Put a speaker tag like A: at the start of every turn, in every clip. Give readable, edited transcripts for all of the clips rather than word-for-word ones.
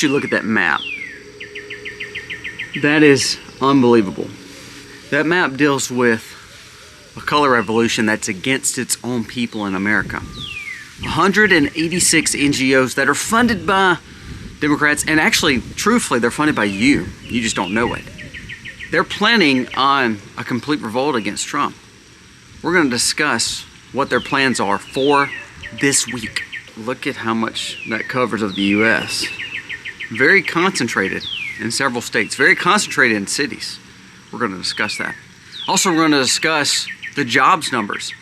A: want you to look at that map. That is unbelievable. That map deals with a color revolution that's against its own people in America. 186 NGOs that are funded by Democrats, and actually, truthfully, they're funded by you. You just don't know it. They're planning on a complete revolt against Trump. We're going to discuss what their plans are for this week. Look at how much that covers of the U.S. Very concentrated in several states, very concentrated in cities. We're going to discuss that. Also, we're going to discuss the jobs numbers.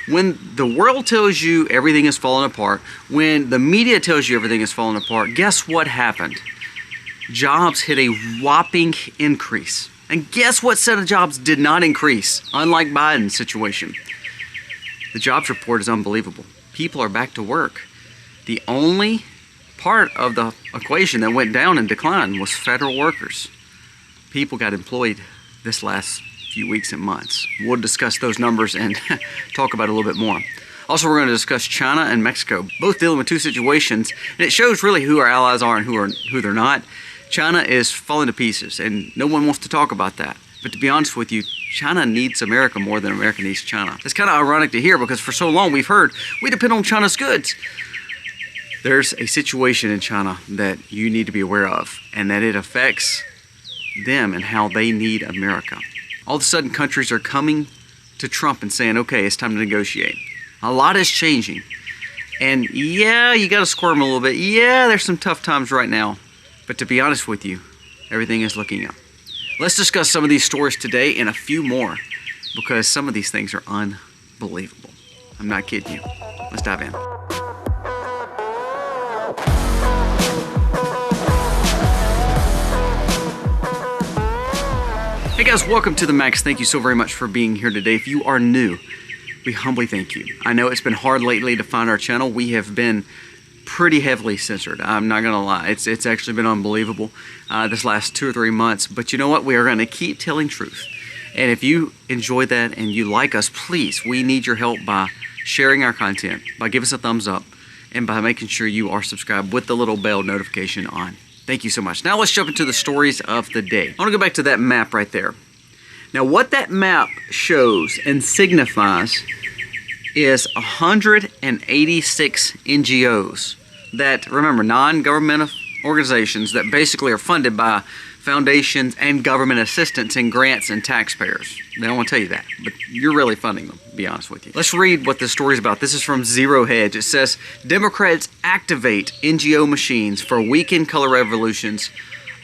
A: When the world tells you everything is falling apart, when the media tells you everything is falling apart, guess what happened? Jobs hit a whopping increase. And guess what set of jobs did not increase, unlike Biden's situation? The jobs report is unbelievable. People are back to work. The only part of the equation that went down and declined was federal workers. People got employed this last few weeks and months. We'll discuss those numbers and talk about it a little bit more. Also, we're going to discuss China and Mexico, both dealing with two situations, and it shows really who our allies are and who they're not. China is falling to pieces, and no one wants to talk about that. But to be honest with you, China needs America more than America needs China. It's kind of ironic to hear because for so long we've heard we depend on China's goods. There's a situation in China that you need to be aware of, and that it affects them and how they need America. All of a sudden, countries are coming to Trump and saying, okay, it's time to negotiate. A lot is changing. And yeah, you got to squirm a little bit. Yeah, there's some tough times right now. But to be honest with you, everything is looking up. Let's discuss some of these stories today and a few more, because some of these things are unbelievable. I'm not kidding you. Let's dive in. Hey guys, welcome to the Max. Thank you so very much for being here today. If you are new, we humbly thank you. I know it's been hard lately to find our channel. We have been pretty heavily censored. I'm not gonna lie. It's actually been unbelievable this last 2 or 3 months. But you know what? We are gonna keep telling truth. And if you enjoy that and you like us, please, we need your help by sharing our content, by giving us a thumbs up, and by making sure you are subscribed with the little bell notification on. Thank you so much. Now let's jump into the stories of the day. I want to go back to that map right there. Now what that map shows and signifies is 186 NGOs that, remember, non-governmental organizations that basically are funded by foundations and government assistance and grants and taxpayers. They don't want to tell you that, but you're really funding them, to be honest with you. Let's read what this story is about. This is from Zero Hedge. It says, Democrats activate NGO machines for weekend color revolutions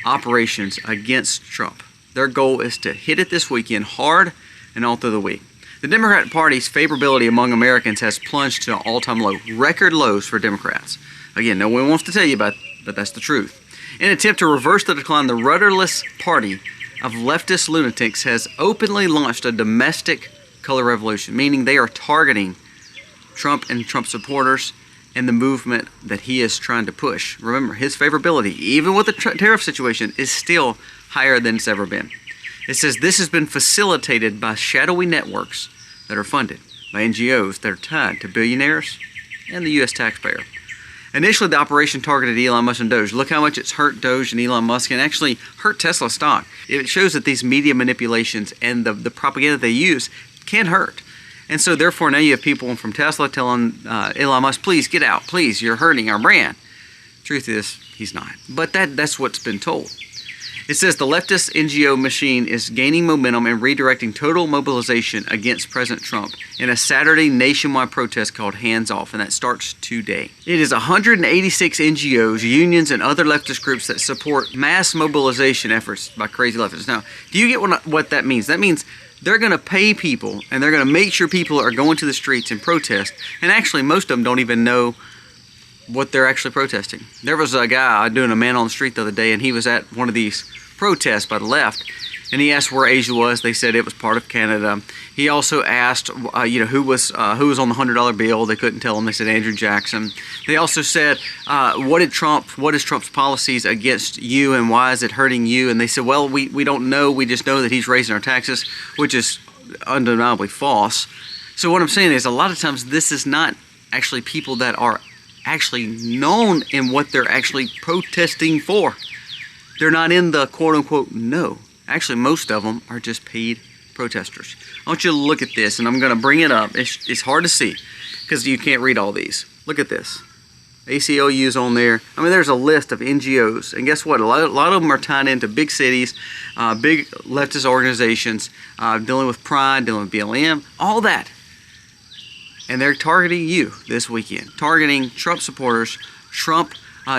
A: operations against Trump. Their goal is to hit it this weekend hard and all through the week. The Democrat Party's favorability among Americans has plunged to an all-time low, record lows for Democrats. Again, no one wants to tell you about it, but that's the truth. In an attempt to reverse the decline, the rudderless party of leftist lunatics has openly launched a domestic color revolution, meaning they are targeting Trump and Trump supporters and the movement that he is trying to push. Remember, his favorability, even with the tariff situation, is still higher than it's ever been. It says this has been facilitated by shadowy networks that are funded by NGOs that are tied to billionaires and the U.S. taxpayer. Initially, the operation targeted Elon Musk and Doge. Look how much it's hurt Doge and Elon Musk and actually hurt Tesla stock. It shows that these media manipulations and the propaganda they use can hurt. And so therefore now you have people from Tesla telling Elon Musk, please get out, please, you're hurting our brand. Truth is, he's not. But that's what's been told. It says the leftist NGO machine is gaining momentum and redirecting total mobilization against President Trump in a Saturday nationwide protest called Hands Off, and that starts today. It is 186 NGOs, unions, and other leftist groups that support mass mobilization efforts by crazy leftists. Now, do you get what that means? That means they're going to pay people, and they're going to make sure people are going to the streets and protest, and actually most of them don't even know what they're actually protesting. There was a guy doing a man on the street the other day, and he was at one of these protests by the left, and he asked where Asia was. They said it was part of Canada. He also asked, who was on the $100 bill. They couldn't tell him. They said Andrew Jackson. They also said, what is Trump's policies against you, and why is it hurting you? And they said, well, we don't know. We just know that he's raising our taxes, which is undeniably false. So what I'm saying is, a lot of times this is not actually people that are actually known in what they're actually protesting for. They're not in the quote-unquote no. Actually, most of them are just paid protesters. I want you to look at this, and I'm going to bring it up. It's hard to see because you can't read all these. Look at this. ACLU's on there. I mean, there's a list of NGOs, and guess what? A lot of them are tied into big cities, big leftist organizations, dealing with Pride, dealing with BLM, all that. And they're targeting you this weekend, targeting Trump supporters, Trump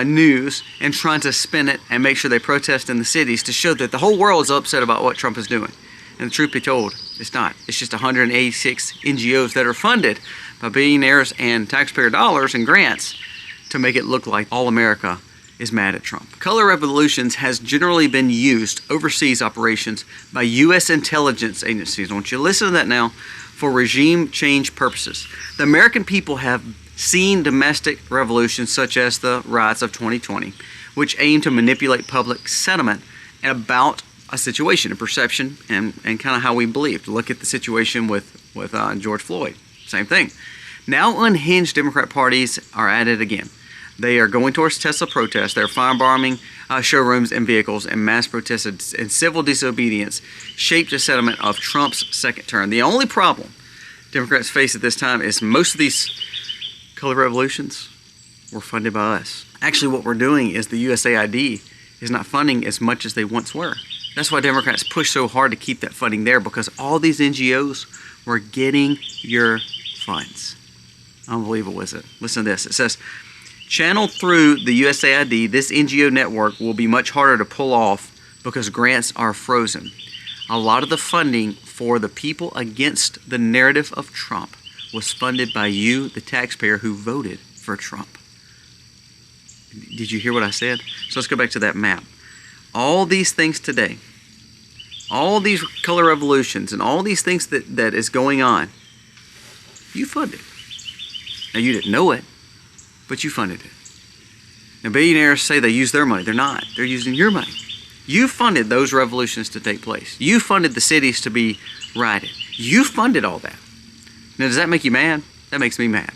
A: news, and trying to spin it and make sure they protest in the cities to show that the whole world is upset about what Trump is doing. And the truth be told, it's not. It's just 186 NGOs that are funded by billionaires and taxpayer dollars and grants to make it look like all America is mad at Trump. Color revolutions has generally been used overseas operations by U.S. intelligence agencies. I want you to listen to that now, for regime change purposes. The American people have seen domestic revolutions such as the riots of 2020, which aim to manipulate public sentiment about a situation, a perception, and kind of how we believed. Look at the situation with George Floyd. Same thing. Now unhinged Democrat parties are at it again. They are going towards Tesla protests. They're firebombing showrooms and vehicles, and mass protests and civil disobedience shaped the sentiment of Trump's second term. The only problem Democrats face at this time is most of these color revolutions were funded by us. Actually, what we're doing is the USAID is not funding as much as they once were. That's why Democrats push so hard to keep that funding there, because all these NGOs were getting your funds. Unbelievable, is it? Listen to this. It says, channeled through the USAID, this NGO network will be much harder to pull off because grants are frozen. A lot of the funding for the people against the narrative of Trump was funded by you, the taxpayer who voted for Trump. Did you hear what I said? So let's go back to that map. All these things today, all these color revolutions and all these things that is going on, you funded. Now, you didn't know it, but you funded it. Now, billionaires say they use their money. They're not. They're using your money. You funded those revolutions to take place. You funded the cities to be rioted. You funded all that. Now, does that make you mad? That makes me mad.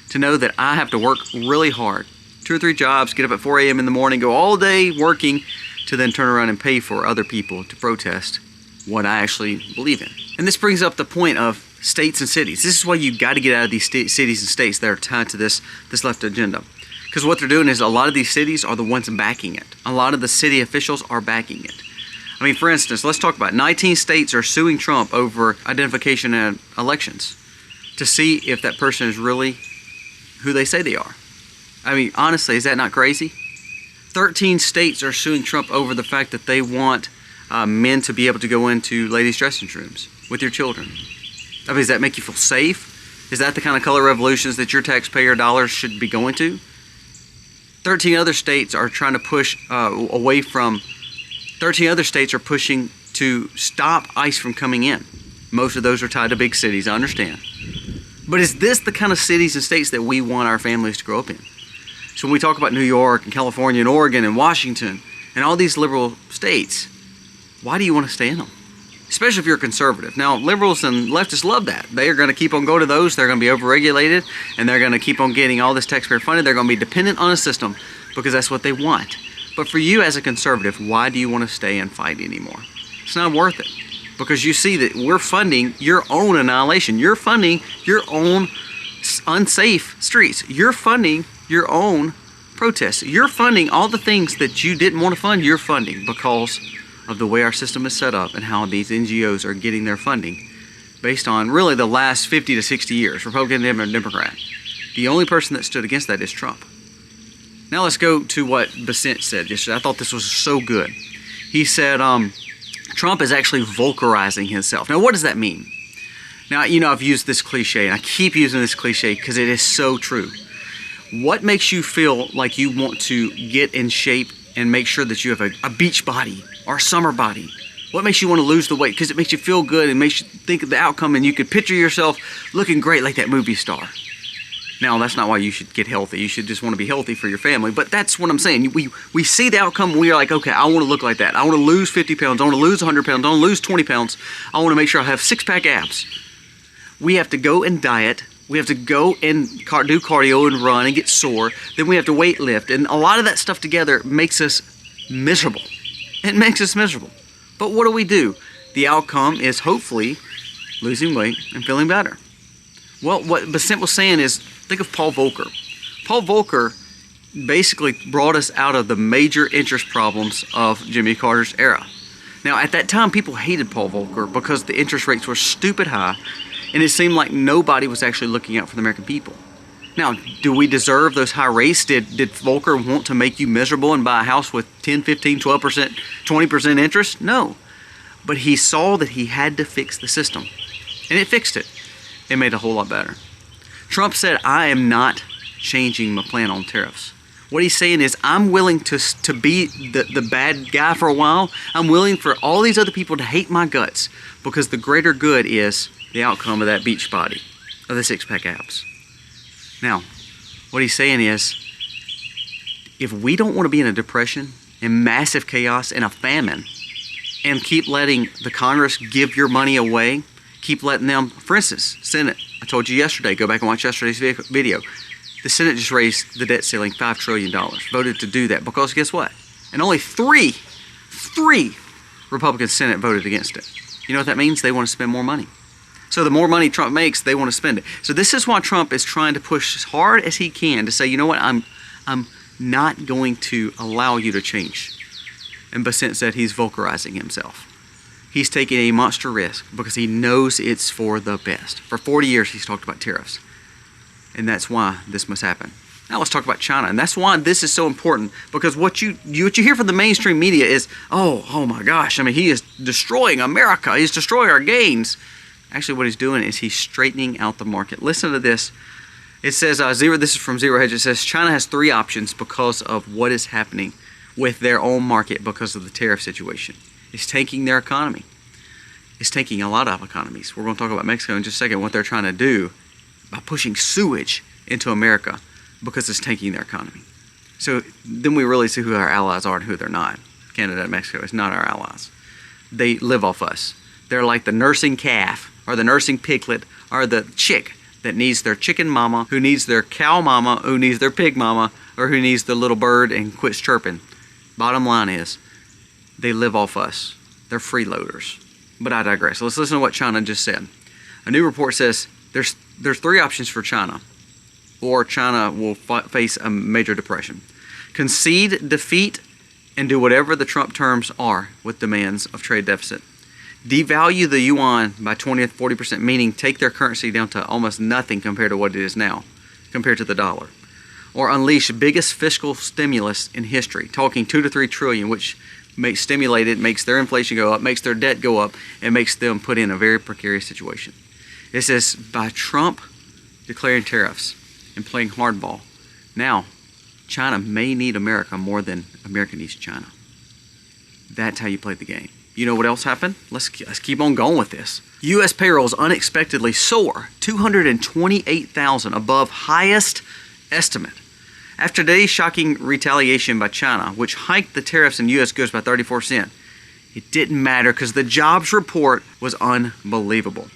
A: To know that I have to work really hard, 2 or 3 jobs, get up at 4 a.m. in the morning, go all day working, to then turn around and pay for other people to protest what I actually believe in. And this brings up the point of states and cities. This is why you've got to get out of these cities and states that are tied to this left agenda. Because what they're doing is a lot of these cities are the ones backing it. A lot of the city officials are backing it. I mean, for instance, let's talk about it. 19 states are suing Trump over identification in elections to see if that person is really who they say they are. I mean, honestly, is that not crazy? 13 states are suing Trump over the fact that they want men to be able to go into ladies' dressing rooms with your children. I mean, does that make you feel safe? Is that the kind of color revolutions that your taxpayer dollars should be going to? 13 other states are trying to push away from, 13 other states are pushing to stop ICE from coming in. Most of those are tied to big cities, I understand. But is this the kind of cities and states that we want our families to grow up in? So when we talk about New York and California and Oregon and Washington and all these liberal states, why do you want to stay in them? Especially if you're a conservative. Now, liberals and leftists love that. They are going to keep on going to those. They're going to be overregulated, and they're going to keep on getting all this taxpayer funded. They're going to be dependent on a system because that's what they want. But for you as a conservative, why do you want to stay and fight anymore? It's not worth it, because you see that we're funding your own annihilation. You're funding your own unsafe streets. You're funding your own protests. You're funding all the things that you didn't want to fund. You're funding because of the way our system is set up and how these NGOs are getting their funding based on really the last 50 to 60 years, Republican and Democrat. The only person that stood against that is Trump. Now let's go to what Besant said yesterday. I thought this was so good. He said Trump is actually vulgarizing himself. Now, what does that mean? Now, you know, I've used this cliche, and I keep using this cliche because it is so true. What makes you feel like you want to get in shape and make sure that you have a beach body or a summer body? What makes you want to lose the weight? Because it makes you feel good and makes you think of the outcome, and you could picture yourself looking great like that movie star. Now, that's not why you should get healthy. You should just want to be healthy for your family. But that's what I'm saying. We see the outcome, and we are like, okay, I want to look like that. I want to lose 50 pounds. I want to lose 100 pounds. I want to lose 20 pounds. I want to make sure I have six-pack abs. We have to go and diet We have to go and do cardio and run and get sore. Then we have to weight lift. And a lot of that stuff together makes us miserable. It makes us miserable. But what do? The outcome is hopefully losing weight and feeling better. Well, what Basant was saying is, think of Paul Volcker. Paul Volcker basically brought us out of the major interest problems of Jimmy Carter's era. Now, at that time, people hated Paul Volcker because the interest rates were stupid high, and it seemed like nobody was actually looking out for the American people. Now, do we deserve those high rates? Did Volcker want to make you miserable and buy a house with 10, 15, 12%, 20% interest? No. But he saw that he had to fix the system, and it fixed it. It made it a whole lot better. Trump said, I am not changing my plan on tariffs. What he's saying is, I'm willing to be the bad guy for a while. I'm willing for all these other people to hate my guts because the greater good is the outcome of that beach body, of the six-pack abs. Now, what he's saying is, if we don't want to be in a depression and massive chaos and a famine and keep letting the Congress give your money away, keep letting them, for instance, Senate, I told you yesterday, go back and watch yesterday's video. The Senate just raised the debt ceiling $5 trillion, voted to do that because guess what? And only three Republican Senate voted against it. You know what that means? They want to spend more money. So the more money Trump makes, they want to spend it. So this is why Trump is trying to push as hard as he can to say, you know what, I'm not going to allow you to change. And Basant said he's Volckerizing himself. He's taking a monster risk because he knows it's for the best. For 40 years, he's talked about tariffs. And that's why this must happen. Now let's talk about China. And that's why this is so important, because what you hear from the mainstream media is, oh my gosh, I mean, he is destroying America. He's destroying our gains. Actually, what he's doing is he's straightening out the market. Listen to this. It says, this is from Zero Hedge. It says, China has three options because of what is happening with their own market because of the tariff situation. It's tanking their economy. It's tanking a lot of economies. We're going to talk about Mexico in just a second, what they're trying to do by pushing sewage into America because it's tanking their economy. So then we really see who our allies are and who they're not. Canada and Mexico is not our allies. They live off us. They're like the nursing calf or the nursing piglet or the chick that needs their chicken mama, who needs their cow mama, who needs their pig mama, or who needs the little bird and quits chirping. Bottom line is, they live off us. They're freeloaders. But I digress. Let's listen to what China just said. A new report says there's three options for China, or China will face a major depression. Concede defeat and do whatever the Trump terms are with demands of trade deficit. Devalue the yuan by 20 to 40%, meaning take their currency down to almost nothing compared to what it is now, compared to the dollar. Or unleash biggest fiscal stimulus in history, talking 2 to 3 trillion, which makes their inflation go up, makes their debt go up, and makes them put in a very precarious situation. It says by Trump declaring tariffs and playing hardball, now China may need America more than America needs China. That's how you play the game. You know what else happened? Let's keep on going with this. U.S. payrolls unexpectedly soar, 228,000 above highest estimate. After today's shocking retaliation by China, which hiked the tariffs on U.S. goods by 34%, it didn't matter because the jobs report was unbelievable.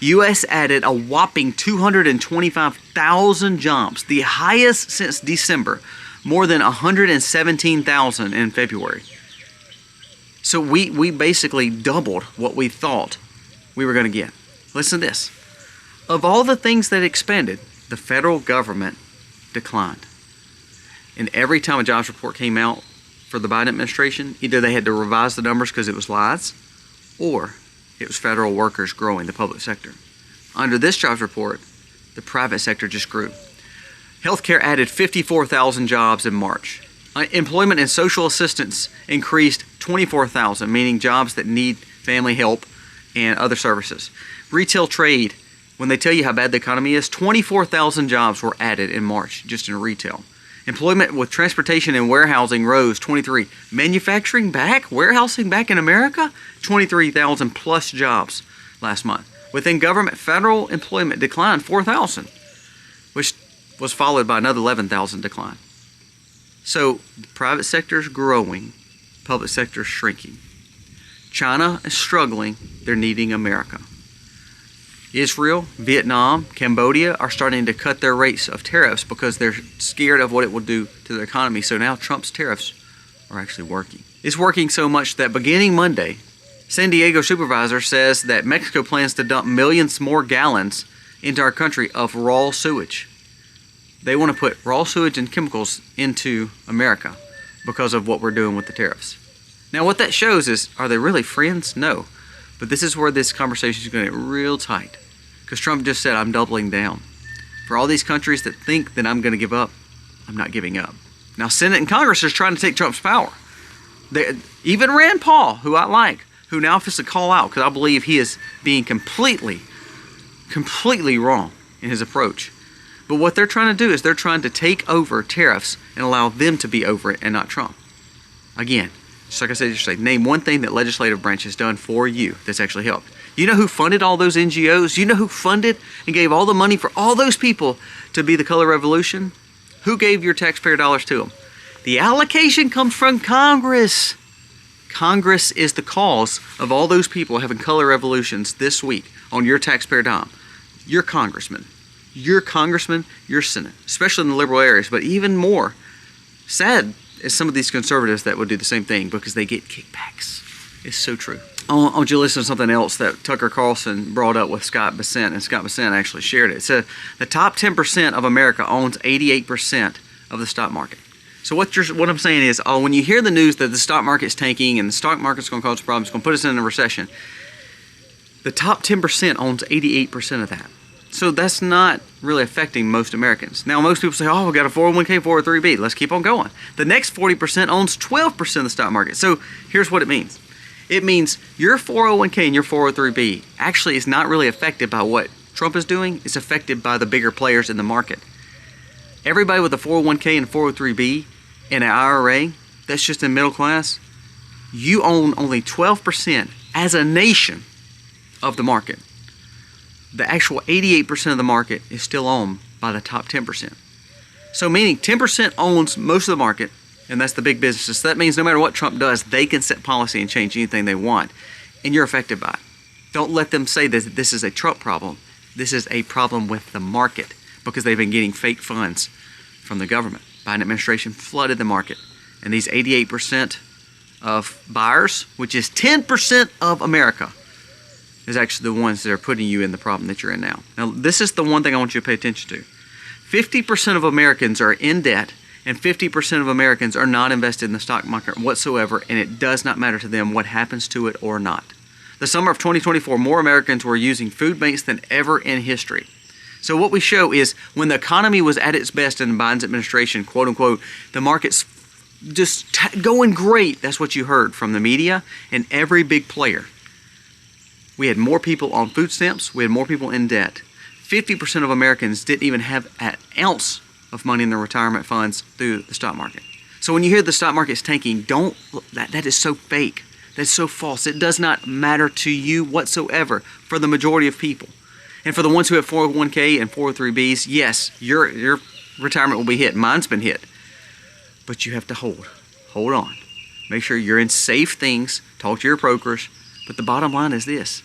A: U.S. added a whopping 225,000 jobs, the highest since December, more than 117,000 in February. So we basically doubled what we thought we were going to get. Listen to this. Of all the things that expanded, the federal government declined. And every time a jobs report came out for the Biden administration, either they had to revise the numbers because it was lies, or it was federal workers growing the public sector. Under this jobs report, the private sector just grew. Healthcare added 54,000 jobs in March. Employment and social assistance increased 24,000, meaning jobs that need family help and other services. Retail trade, when they tell you how bad the economy is, 24,000 jobs were added in March just in retail. Employment with transportation and warehousing rose 23. Manufacturing back, warehousing back in America, 23,000 plus jobs last month. Within government, federal employment declined 4,000, which was followed by another 11,000 decline. So the private sector is growing, public sector is shrinking. China is struggling, they're needing America. Israel, Vietnam, Cambodia are starting to cut their rates of tariffs because they're scared of what it will do to their economy. So now Trump's tariffs are actually working. It's working so much that beginning Monday, San Diego supervisor says that Mexico plans to dump millions more gallons into our country of raw sewage. They want to put raw sewage and chemicals into America because of what we're doing with the tariffs. Now what that shows is, are they really friends? No. But this is where this conversation is going to get real tight. Because Trump just said, I'm doubling down. For all these countries that think that I'm going to give up, I'm not giving up. Now Senate and Congress is trying to take Trump's power. Even Rand Paul, who I like, who now has to call out because I believe he is being completely wrong in his approach. But what they're trying to do is they're trying to take over tariffs and allow them to be over it and not Trump. Again, just like I said yesterday, name one thing that legislative branch has done for you that's actually helped. You know who funded all those NGOs? You know who funded and gave all the money for all those people to be the color revolution? Who gave your taxpayer dollars to them? The allocation comes from Congress. Congress is the cause of all those people having color revolutions this week on your taxpayer dime. Your congressman, your Senate, especially in the liberal areas, but even more sad is some of these conservatives that would do the same thing because they get kickbacks. It's so true. I want you to listen to something else that Tucker Carlson brought up with Scott Bessent, and Scott Bessent actually shared it. It said the top 10% of America owns 88% of the stock market. So what I'm saying is, when you hear the news that the stock market's tanking and the stock market's going to cause problems, it's going to put us in a recession, the top 10% owns 88% of that. So that's not really affecting most Americans. Now, most people say, oh, we got a 401k, 403b. Let's keep on going. The next 40% owns 12% of the stock market. So here's what it means. It means your 401k and your 403b actually is not really affected by what Trump is doing. It's affected by the bigger players in the market. Everybody with a 401k and 403b and an IRA, that's just in middle class, you own only 12% as a nation of the market. The actual 88% of the market is still owned by the top 10%. So meaning 10% owns most of the market, and that's the big businesses. So that means no matter what Trump does, they can set policy and change anything they want, and you're affected by it. Don't let them say that this is a Trump problem. This is a problem with the market because they've been getting fake funds from the government. Biden administration flooded the market, and these 88% of buyers, which is 10% of America, is actually the ones that are putting you in the problem that you're in now. Now, this is the one thing I want you to pay attention to. 50% of Americans are in debt, and 50% of Americans are not invested in the stock market whatsoever, and it does not matter to them what happens to it or not. The summer of 2024, more Americans were using food banks than ever in history. So what we show is when the economy was at its best in Biden's administration, quote unquote, the market's just going great. That's what you heard from the media and every big player. We had more people on food stamps. We had more people in debt. 50% of Americans didn't even have an ounce of money in their retirement funds through the stock market. So when you hear the stock market's tanking, that is so fake. That's so false. It does not matter to you whatsoever for the majority of people. And for the ones who have 401k and 403bs, yes, your retirement will be hit. Mine's been hit. But you have to hold on. Make sure you're in safe things. Talk to your brokers. But the bottom line is this.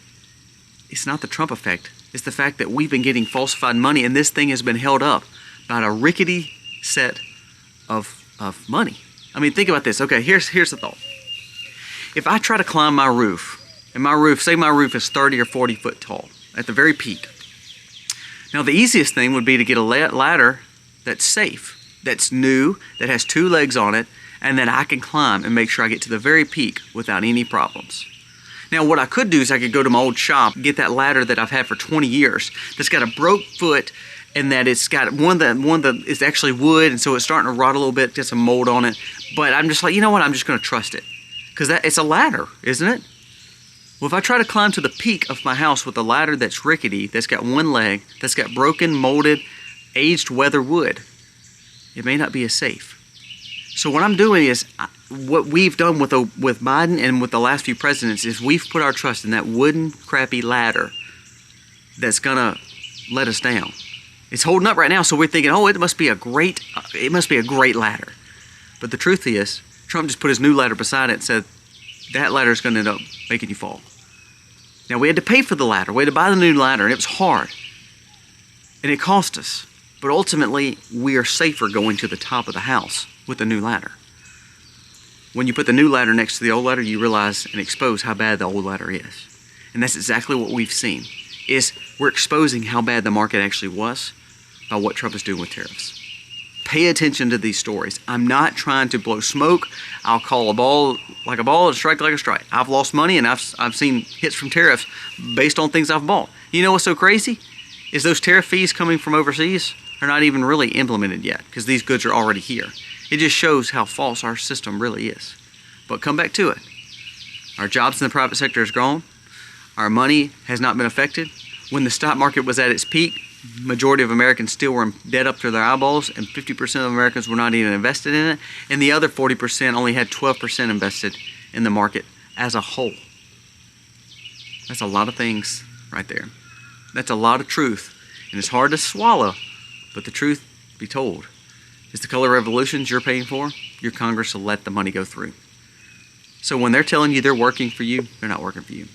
A: It's not the Trump effect. It's the fact that we've been getting falsified money, and this thing has been held up by a rickety set of money. I mean, think about this. Okay, here's the thought. If I try to climb my roof, and my roof, say my roof is 30 or 40 foot tall, at the very peak. Now, the easiest thing would be to get a ladder that's safe, that's new, that has 2 legs on it, and that I can climb and make sure I get to the very peak without any problems. Now, what I could do is I could go to my old shop, get that ladder that I've had for 20 years, that's got a broke foot, and that it's got one that is actually wood, and so it's starting to rot a little bit, get some mold on it. But I'm just like, you know what? I'm just going to trust it, because it's a ladder, isn't it? Well, if I try to climb to the peak of my house with a ladder that's rickety, that's got 1 leg, that's got broken, molded, aged weather wood, it may not be as safe. So what I'm doing is, what we've done with Biden and with the last few presidents is we've put our trust in that wooden, crappy ladder that's gonna let us down. It's holding up right now, so we're thinking, oh, it must be a great ladder. But the truth is, Trump just put his new ladder beside it and said, that ladder is gonna end up making you fall. Now, we had to pay for the ladder. We had to buy the new ladder, and it was hard. And it cost us. But ultimately, we are safer going to the top of the house with the new ladder. When you put the new ladder next to the old ladder, you realize and expose how bad the old ladder is. And that's exactly what we've seen, is we're exposing how bad the market actually was by what Trump is doing with tariffs. Pay attention to these stories. I'm not trying to blow smoke. I'll call a ball like a ball and strike like a strike. I've lost money, and I've seen hits from tariffs based on things I've bought. You know what's so crazy? Is those tariff fees coming from overseas are not even really implemented yet, because these goods are already here. It just shows how false our system really is. But come back to it. Our jobs in the private sector has grown. Our money has not been affected. When the stock market was at its peak, majority of Americans still were in debt up to their eyeballs, and 50% of Americans were not even invested in it, and the other 40% only had 12% invested in the market as a whole. That's a lot of things right there. That's a lot of truth, and it's hard to swallow, but the truth be told is the color revolutions you're paying for, your Congress will let the money go through. So when they're telling you they're working for you, they're not working for you.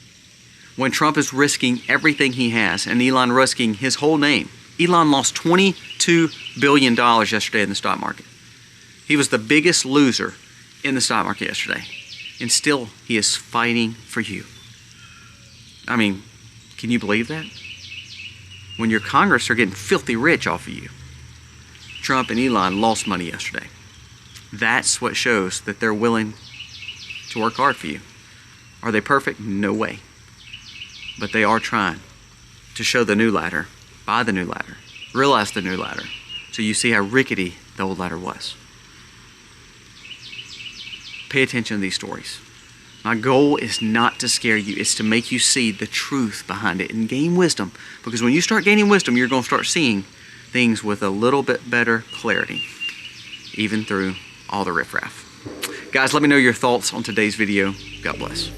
A: When Trump is risking everything he has, and Elon risking his whole name. Elon lost $22 billion yesterday in the stock market. He was the biggest loser in the stock market yesterday. And still, he is fighting for you. I mean, can you believe that? When your Congress are getting filthy rich off of you. Trump and Elon lost money yesterday. That's what shows that they're willing to work hard for you. Are they perfect? No way. But they are trying to show the new ladder, buy the new ladder, realize the new ladder, so you see how rickety the old ladder was. Pay attention to these stories. My goal is not to scare you, it's to make you see the truth behind it and gain wisdom. Because when you start gaining wisdom, you're going to start seeing things with a little bit better clarity, even through all the riffraff. Guys, let me know your thoughts on today's video. God bless.